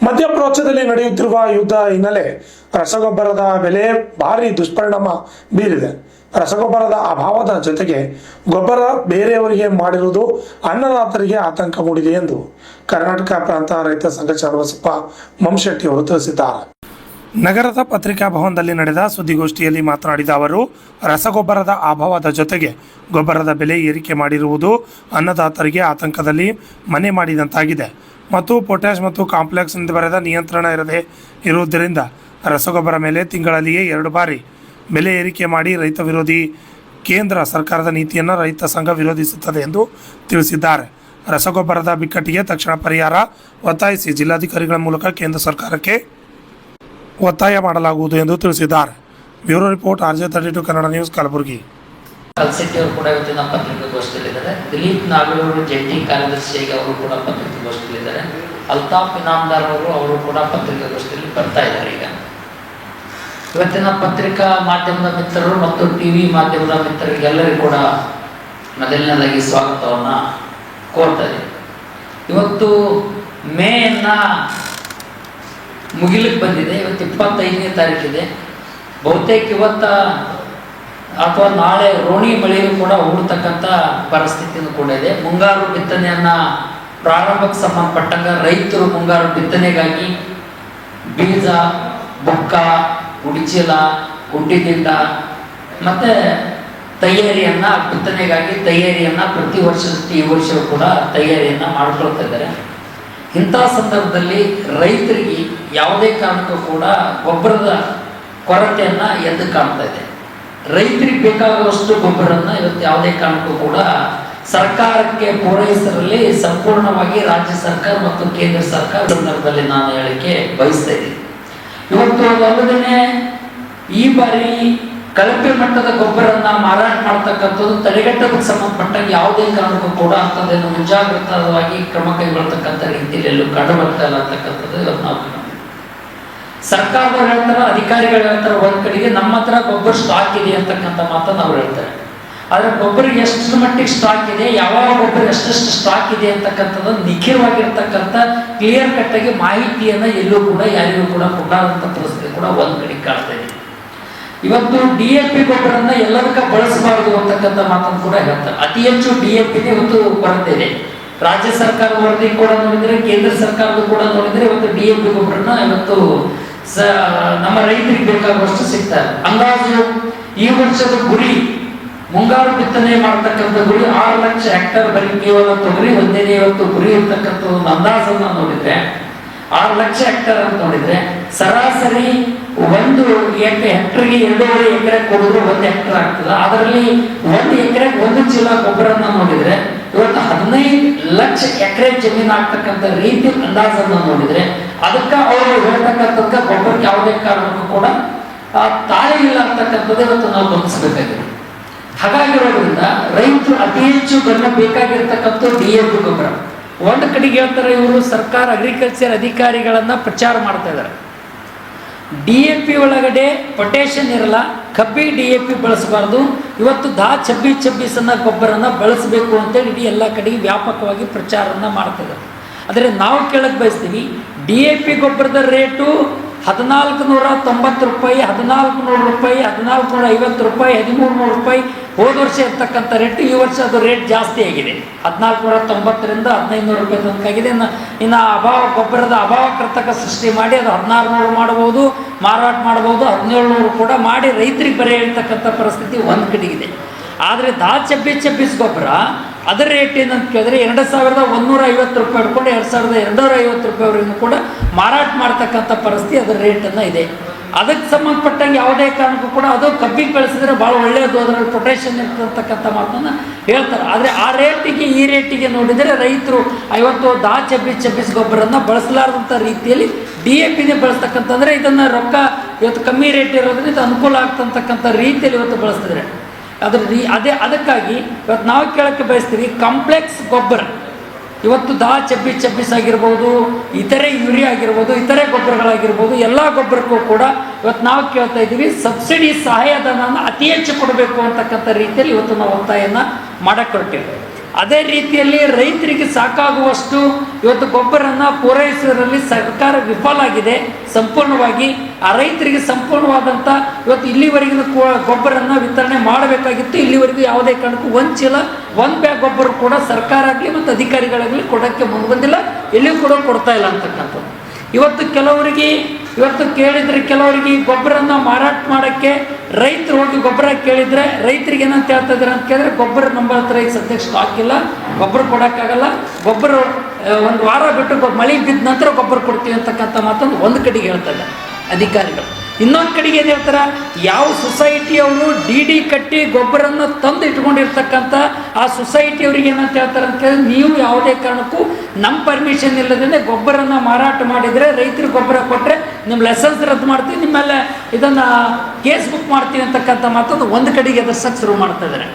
ಮಧ್ಯಪ್ರಾಚ್ಯದಲ್ಲಿ ನಡೆಯುತ್ತಿರುವ ಯುದ್ಧ ಹಿನ್ನೆಲೆ ರಸಗೊಬ್ಬರದ ಬೆಲೆ ಭಾರಿ ದುಷ್ಪರಿಣಾಮ ಬೀರಿದೆ. ರಸಗೊಬ್ಬರದ ಅಭಾವದ ಜೊತೆಗೆ ಗೊಬ್ಬರ ಬೇರೆಯವರಿಗೆ ಮಾಡಿರುವುದು ಅನ್ನದಾತರಿಗೆ ಆತಂಕ ಮೂಡಿದೆ ಎಂದು ಕರ್ನಾಟಕ ಪ್ರಾಂತ ರೈತ ಸಂಘ ಚನ್ನಬಸಪ್ಪ ಮಂಶೆಟ್ಟಿ ಅವರು ತಿಳಿಸಿದ್ದಾರೆ. ನಗರದ ಪತ್ರಿಕಾ ಭವನದಲ್ಲಿ ನಡೆದ ಸುದ್ದಿಗೋಷ್ಠಿಯಲ್ಲಿ ಮಾತನಾಡಿದ ಅವರು, ರಸಗೊಬ್ಬರದ ಅಭಾವದ ಜೊತೆಗೆ ಗೊಬ್ಬರದ ಬೆಲೆ ಏರಿಕೆ ಮಾಡಿರುವುದು ಅನ್ನದಾತರಿಗೆ ಆತಂಕದಲ್ಲಿ ಮನೆ ಮಾಡಿದಂತಾಗಿದೆ ಮತ್ತು ಪೊಟ್ಯಾಷ್ ಮತ್ತು ಕಾಂಪ್ಲೆಕ್ಸ್ ಎಂದು ಬರೆದ ನಿಯಂತ್ರಣ ಇರದೇ ಇರುವುದರಿಂದ ರಸಗೊಬ್ಬರ ಮೇಲೆ ತಿಂಗಳಲ್ಲಿಯೇ 2 ಬಾರಿ ಬೆಲೆ ಏರಿಕೆ ಮಾಡಿ ರೈತ ವಿರೋಧಿ ಕೇಂದ್ರ ಸರ್ಕಾರದ ನೀತಿಯನ್ನು ರೈತ ಸಂಘ ವಿರೋಧಿಸುತ್ತದೆ ಎಂದು ತಿಳಿಸಿದ್ದಾರೆ. ರಸಗೊಬ್ಬರದ ಬಿಕ್ಕಟ್ಟಿಗೆ ತಕ್ಷಣ ಪರಿಹಾರ ಒತ್ತಾಯಿಸಿ ಜಿಲ್ಲಾಧಿಕಾರಿಗಳ ಮೂಲಕ ಕೇಂದ್ರ ಸರ್ಕಾರಕ್ಕೆ ಒತ್ತಾಯ ಮಾಡಲಾಗುವುದು ಎಂದು ತಿಳಿಸಿದ್ದಾರೆ. Bureau report RJ32 Kannada news, Kalaburagi. Kalsetti ಅವರು ಕೂಡ ಇವತ್ತಿನ ಪತ್ರಿಕಾಗೋಷ್ಠಿಯಲ್ಲಿದ್ದಾರೆ. ದಿಲೀಪ್ ನಾಗಲೂರು ಜಂಟಿ ಕಾರ್ಯದರ್ಶಿಯಾಗಿ ಅವರು ಕೂಡ ಪತ್ರಿಕಾಗೋಷ್ಠಿಯಲ್ಲಿದ್ದಾರೆ. ಅಲ್ತಾಫ್ ಇನಾಮ್ದಾರ್ ಅವರು ಕೂಡ ಪತ್ರಿಕಾಗೋಷ್ಠಿಯಲ್ಲಿ ಬರ್ತಾ ಇದ್ದಾರೆ. ಈಗ ಇವತ್ತಿನ ಪತ್ರಿಕಾ ಮಾಧ್ಯಮದ ಮಿತ್ರರು ಮತ್ತು ಟಿವಿ ಮಾಧ್ಯಮದ ಮಿತ್ರರಿಗೆಲ್ಲರಿಗೂ ಕೂಡ ಮೊದಲನೇದಾಗಿ ಸ್ವಾಗತವನ್ನು ಕೋರ್ತಾರೆ. ಇವತ್ತು ಮೇಯನ್ನ ಮುಗಿಲಿಕ್ಕೆ ಬಂದಿದೆ. ಇವತ್ತು 25ನೇ ತಾರೀಕಿದೆ. ಬಹುತೇಕ ಇವತ್ತ ಅಥವಾ ನಾಳೆ ರೋಣಿ ಮಳೆಯೂ ಕೂಡ ಹೋಗ್ತಕ್ಕಂಥ ಪರಿಸ್ಥಿತಿಯೂ ಕೂಡ ಇದೆ. ಮುಂಗಾರು ಬಿತ್ತನೆಯನ್ನ ಪ್ರಾರಂಭಕ್ಕೆ ಸಂಬಂಧಪಟ್ಟಂಗ ರೈತರು ಮುಂಗಾರು ಬಿತ್ತನೆಗಾಗಿ ಬೀಜ, ಬುಕ್ಕ, ಉಡಿಚೀಲ, ಕುಂಟಿದಿಂಡ ಮತ್ತೆ ತಯಾರಿಯನ್ನ ಬಿತ್ತನೆಗಾಗಿ ಪ್ರತಿ ವರ್ಷದಷ್ಟು ಈ ವರ್ಷವೂ ಕೂಡ ತಯಾರಿಯನ್ನ ಮಾಡ್ಕೊಳ್ತಾ ಇದ್ದಾರೆ. ಇಂಥ ಸಂದರ್ಭದಲ್ಲಿ ರೈತರಿಗೆ ಯಾವುದೇ ಕಾರಣಕ್ಕೂ ಕೂಡ ಗೊಬ್ಬರದ ಕೊರತೆಯನ್ನ ಎದ್ದು ಕಾಣ್ತಾ ಇದೆ. ರೈತರಿಗೆ ಬೇಕಾಗುವಷ್ಟು ಗೊಬ್ಬರನ್ನ ಇವತ್ತು ಯಾವುದೇ ಕಾರಣಕ್ಕೂ ಕೂಡ ಸರ್ಕಾರಕ್ಕೆ ಪೂರೈಸರಲ್ಲಿ ಸಂಪೂರ್ಣವಾಗಿ ರಾಜ್ಯ ಸರ್ಕಾರ ಮತ್ತು ಕೇಂದ್ರ ಸರ್ಕಾರ ಸಂದರ್ಭದಲ್ಲಿ ನಾನು ಹೇಳಿಕೆ ಬಯಸ್ತಾ ಇದ್ದೀನಿ. ಇವತ್ತು ಅದಲ್ಲದೆ ಈ ಬಾರಿ ಕಳಪೆ ಮಟ್ಟದ ಗೊಬ್ಬರನ್ನ ಮಾರಾಟ ಮಾಡ್ತಕ್ಕಂಥದ್ದು ತಡೆಗಟ್ಟೋದಕ್ಕೆ ಸಂಬಂಧಪಟ್ಟಾಗ ಯಾವುದೇ ಕಾರಣಕ್ಕೂ ಕೂಡ ಅಂಥದ್ದೇನು ಮುಂಜಾಗ್ರತವಾಗಿ ಕ್ರಮ ಕೈಗೊಳ್ತಕ್ಕಂಥ ರೀತಿಯಲ್ಲಿ ಎಲ್ಲೂ ಕಂಡು ಬರ್ತಾ ಇಲ್ಲ ಅಂತಕ್ಕಂಥದ್ದು ಇವತ್ತು ನಾವು ಸರ್ಕಾರದವ್ರು ಹೇಳ್ತಾರೆ, ಅಧಿಕಾರಿಗಳು ಹೇಳ್ತಾರೆ ಒಂದ್ ಕಡೆಗೆ ನಮ್ಮ ಹತ್ರ ಗೊಬ್ಬರ ಸ್ಟಾಕ್ ಇದೆ ಅಂತಕ್ಕಂಥ ಮಾತನ್ನು ಅವ್ರು ಹೇಳ್ತಾರೆ. ಆದ್ರೆ ಗೊಬ್ಬರ ಎಷ್ಟು ಮಟ್ಟಿಗೆ ಸ್ಟಾಕ್ ಇದೆ, ಯಾವ ಗೊಬ್ಬರ ಎಷ್ಟೆಷ್ಟು ಸ್ಟಾಕ್ ಇದೆ ಅಂತಕ್ಕಂಥದ್ದು ನಿಖರವಾಗಿರ್ತಕ್ಕಂಥ ಕ್ಲಿಯರ್ ಕಟ್ ಆಗಿ ಮಾಹಿತಿಯನ್ನ ಎಲ್ಲೂ ಕೂಡ ಯಾರಿಗೂ ಕೂಡ ಕೊಡಾದಂತ ಪರಿಸ್ಥಿತಿ ಕೂಡ ಒಂದ್ ಕಡೆ ಕಾಡ್ತಾ ಇದೆ. ಇವತ್ತು DAP ಗೊಬ್ಬರನ್ನ ಎಲ್ಲದಕ್ಕ ಬಳಸಬಾರದು ಅಂತಕ್ಕಂಥ ಮಾತನ್ನು ಕೂಡ ಹೇಳ್ತಾರೆ. ಅತಿ ಹೆಚ್ಚು DAP ಇವತ್ತು ಕೊರತೆ ಇದೆ. ರಾಜ್ಯ ಸರ್ಕಾರದ ವರದಿ ಕೂಡ ನೋಡಿದ್ರೆ, ಕೇಂದ್ರ ಸರ್ಕಾರದ ಕೂಡ ನೋಡಿದ್ರೆ ಇವತ್ತು DAP ಗೊಬ್ಬರನ್ನ ಇವತ್ತು ನಮ್ಮ ರೈತರಿಗೆ ಬೇಕಾಗುವಷ್ಟು ಸಿಗ್ತಾರೆ. ಅಂದಾಜು ಈ ವರ್ಷದ ಗುರಿ ಮುಂಗಾರು ಬಿತ್ತನೆ ಮಾಡತಕ್ಕಂಥ ಗುರಿ 6 ಲಕ್ಷ ಹೆಕ್ಟೇರ್ ಬರೀ ಕೇವಲ ತೊಗರಿ ಒಂದೇ ಇವತ್ತು ಗುರಿ ಇರ್ತಕ್ಕಂಥ ಒಂದು ಅಂದಾಜನ್ನ ನೋಡಿದ್ರೆ 6 ಲಕ್ಷ ಹೆಕ್ಟೇರ್ ಅಂತ ನೋಡಿದ್ರೆ ಸರಾಸರಿ 1 ಹೆಕ್ಟರ್ಗೆ 2.5 ಎಕರೆ ಕೊಡಿದ್ರು 1 ಹೆಕ್ಟರ್ ಆಗ್ತದೆ. ಅದರಲ್ಲಿ 1 ಎಕರೆಗೆ 1 ಚೀಲ ಗೊಬ್ಬರನ್ನ ನೋಡಿದ್ರೆ ಇವತ್ತು 15 ಲಕ್ಷ ಎಕರೆ ಜಮೀನು ಆಗ್ತಕ್ಕಂಥ ರೀತಿ ಅಂದಾಜನ್ನ ನೋಡಿದ್ರೆ ಅದಕ್ಕೆ ಅವರು ಹೇಳ್ತಕ್ಕಂಥದ್ಕ ಗೊಬ್ಬರಕ್ಕೆ ಯಾವುದೇ ಕಾರಣಕ್ಕೂ ಕೂಡ ತಾಳೆ ಇಲ್ಲ ಅಂತಕ್ಕಂಥದ್ದು ಇವತ್ತು ನಾವು ಗಮನಿಸಬೇಕಾಗಿದೆ. ಹಾಗಾಗಿರೋದ್ರಿಂದ ರೈತರು ಅತಿ ಹೆಚ್ಚು ಗಮನ ಬೇಕಾಗಿರ್ತಕ್ಕಂಥ DAP ಗೊಬ್ಬರ. ಒಂದು ಕಡೆಗೆ ಹೇಳ್ತಾರೆ ಇವರು ಸರ್ಕಾರ ಅಗ್ರಿಕಲ್ಚರ್ ಅಧಿಕಾರಿಗಳನ್ನ ಪ್ರಚಾರ ಮಾಡ್ತಾ ಇದ್ದಾರೆ. DAP ಒಳಗಡೆ ಪೊಟ್ಯಾಷಿಯಂ ಇರಲ್ಲ, ಕಬ್ಬಿ DAP ಬಳಸಬಾರ್ದು, ಇವತ್ತು 10-26 ಅನ್ನ ಗೊಬ್ಬರನ ಬಳಸಬೇಕು ಅಂತೇಳಿ ಇಡೀ ಎಲ್ಲ ಕಡೆಗೆ ವ್ಯಾಪಕವಾಗಿ ಪ್ರಚಾರನ ಮಾಡ್ತಿದ್ದಾರೆ. ಆದರೆ ನಾವು ಕೇಳಕ್ ಬಯಸ್ತೀವಿ, DAP ಗೊಬ್ಬರದ ರೇಟು 1490 ರೂಪಾಯಿ, 1400 ರೂಪಾಯಿ, 1450 ರೂಪಾಯಿ, 1300 ರೂಪಾಯಿ ಹೋದ ವರ್ಷ ಇರ್ತಕ್ಕಂಥ ರೇಟ್ ಈ ವರ್ಷ ಅದು ರೇಟ್ ಜಾಸ್ತಿ ಆಗಿದೆ. 1490ರಿಂದ 1500 ರೂಪಾಯಿ ತನಕ ಆಗಿದೆ. ಇನ್ನು ಗೊಬ್ಬರದ ಅಭಾವ ಕೃತಕ ಸೃಷ್ಟಿ ಮಾಡಿ ಅದು 1600 ಮಾಡಬಹುದು, ಮಾರಾಟ ಮಾಡಬಹುದು, 1700 ಕೂಡ ಮಾಡಿ ರೈತರಿಗೆ ಬರೀ ಹೇಳ್ತಕ್ಕಂಥ ಪರಿಸ್ಥಿತಿ ಒಂದು ಕಡೆಗಿದೆ. ಆದರೆ 10-26 ಗೊಬ್ಬರ ಅದರ ರೇಟ್ ಏನಂತ ಕೇಳಿದ್ರೆ 2150 ರೂಪಾಯಿ ಹಿಡ್ಕೊಂಡು 2250 ರೂಪಾಯಿವರೆಗೂ ಕೂಡ ಮಾರಾಟ ಮಾಡ್ತಕ್ಕಂಥ ಪರಿಸ್ಥಿತಿ ಅದರ ರೇಟನ್ನು ಇದೆ. ಅದಕ್ಕೆ ಸಂಬಂಧಪಟ್ಟಂಗೆ ಯಾವುದೇ ಕಾರಣಕ್ಕೂ ಕೂಡ ಅದು ಕಬ್ಬಿಗೆ ಬೆಳೆಸಿದ್ರೆ ಭಾಳ ಒಳ್ಳೆಯದು, ಅದರಲ್ಲಿ ಪೊಟ್ಯಾಷಿಯಂ ಇರ್ತಕ್ಕಂಥ ಮಾತನ್ನು ಹೇಳ್ತಾರೆ. ಆದರೆ ಆ ರೇಟಿಗೆ ಈ ರೇಟಿಗೆ ನೋಡಿದರೆ ರೈತರು 10-26 ಗೊಬ್ಬರನ್ನ ಬಳಸಲಾರದಂಥ ರೀತಿಯಲ್ಲಿ DAPನೇ ಬಳಸ್ತಕ್ಕಂಥಂದ್ರೆ ಇದನ್ನು ರೊಕ್ಕ ಇವತ್ತು ಕಮ್ಮಿ ರೇಟ್ ಇರೋದ್ರಿಂದ ಇದು ಅನುಕೂಲ ಆಗ್ತಕ್ಕಂಥ ರೀತಿಯಲ್ಲಿ ಇವತ್ತು ಬಳಸ್ತಿದ್ರೆ ಅದಕ್ಕಾಗಿ ಇವತ್ತು ನಾವು ಕೇಳಕ್ಕೆ ಬಯಸ್ತೀವಿ, ಕಾಂಪ್ಲೆಕ್ಸ್ ಗೊಬ್ಬರ ಇವತ್ತು 10-26 ಆಗಿರ್ಬೋದು, ಇತರೆ ಯೂರಿಯಾ ಆಗಿರ್ಬೋದು, ಇತರೆ ಗೊಬ್ಬರಗಳಾಗಿರ್ಬೋದು, ಎಲ್ಲ ಗೊಬ್ಬರಕ್ಕೂ ಕೂಡ ಇವತ್ತು ನಾವು ಕೇಳ್ತಾ ಇದ್ದೀವಿ ಸಬ್ಸಿಡಿ ಸಹಾಯಧನವನ್ನು ಅತಿ ಹೆಚ್ಚು ಕೊಡಬೇಕು ಅಂತಕ್ಕಂಥ ರೀತಿಯಲ್ಲಿ ಇವತ್ತು ನಾವು ಒತ್ತಾಯನ ಮಾಡಕ್ಕೆ ಹೊರಟಿವಿ. ಅದೇ ರೀತಿಯಲ್ಲಿ ರೈತರಿಗೆ ಸಾಕಾಗುವಷ್ಟು ಇವತ್ತು ಗೊಬ್ಬರನ ಪೂರೈಸುವುದರಲ್ಲಿ ಸರ್ಕಾರ ವಿಫಲ ಆಗಿದೆ ಸಂಪೂರ್ಣವಾಗಿ. ಆ ರೈತರಿಗೆ ಸಂಪೂರ್ಣವಾದಂಥ ಇವತ್ತು ಇಲ್ಲಿವರೆಗಿನ ಗೊಬ್ಬರನ ವಿತರಣೆ ಮಾಡಬೇಕಾಗಿತ್ತು. ಇಲ್ಲಿವರೆಗೂ ಯಾವುದೇ ಕಾರಣಕ್ಕೂ ಒಂದು ಚೀಲ ಒಂದು ಬ್ಯಾಗ್ ಗೊಬ್ಬರ ಕೂಡ ಸರ್ಕಾರ ಆಗಲಿ ಮತ್ತು ಅಧಿಕಾರಿಗಳಾಗಲಿ ಕೊಡೋಕ್ಕೆ ಮುಂದೆ ಬಂದಿಲ್ಲ, ಎಲ್ಲಿಯೂ ಕೂಡ ಕೊಡ್ತಾ ಇಲ್ಲ ಅಂತಕ್ಕಂಥದ್ದು. ಇವತ್ತು ಕೆಲವರಿಗೆ ಕೇಳಿದರೆ ಕೆಲವರಿಗೆ ಗೊಬ್ಬರನ ಮಾರಾಟ ಮಾಡೋಕ್ಕೆ ರೈತರು ಹೋಗಿ ಗೊಬ್ಬರ ಕೇಳಿದರೆ ರೈತರಿಗೆ ಏನಂತ ಹೇಳ್ತಾ ಇದ್ದಾರೆ ಅಂತ ಕೇಳಿದ್ರೆ, ಗೊಬ್ಬರ ನಮ್ಮ ಹತ್ರ ಈಗ ಸದ್ಯಕ್ಕೆ ಸ್ಟಾಕ್ ಇಲ್ಲ, ಗೊಬ್ಬರ ಕೊಡೋಕ್ಕಾಗಲ್ಲ, ಗೊಬ್ಬರ ಒಂದು ವಾರ ಬಿಟ್ಟು ಮಳೆ ಬಿದ್ದ ನಂತರ ಗೊಬ್ಬರ ಕೊಡ್ತೀವಿ ಅಂತಕ್ಕಂಥ ಮಾತನ್ನು ಒಂದು ಕಡೆಗೆ ಹೇಳ್ತಾ ಇದ್ದಾರೆ ಅಧಿಕಾರಿಗಳು. ಇನ್ನೊಂದು ಕಡೆಗೆ ಏನು ಹೇಳ್ತಾರೆ, ಯಾವ ಸೊಸೈಟಿಯವರು ಡಿ ಕಟ್ಟಿ ಗೊಬ್ಬರನ್ನು ತಂದು ಇಟ್ಕೊಂಡಿರ್ತಕ್ಕಂಥ ಆ ಸೊಸೈಟಿಯವ್ರಿಗೆ ಏನಂತ ಹೇಳ್ತಾರೆ ಅಂತ ಕೇಳಿದ್ರೆ, ನೀವು ಯಾವುದೇ ಕಾರಣಕ್ಕೂ ನಮ್ಮ ಪರ್ಮಿಷನ್ ಇಲ್ಲದೇ ಗೊಬ್ಬರನ ಮಾರಾಟ ಮಾಡಿದರೆ, ರೈತರಿಗೆ ಗೊಬ್ಬರ ಕೊಟ್ಟರೆ ನಿಮ್ಮ ಲೈಸೆನ್ಸ್ ರದ್ದು ಮಾಡ್ತೀವಿ, ನಿಮ್ಮೆಲ್ಲ ಇದನ್ನು ಕೇಸ್ ಬುಕ್ ಮಾಡ್ತೀವಿ ಅಂತಕ್ಕಂಥ ಮಾತನ್ನು ಒಂದು ಕಡೆಗೆ ಎದುರ್ಸಕ್ಕೆ ಶುರು ಮಾಡ್ತಾ ಇದ್ದಾರೆ.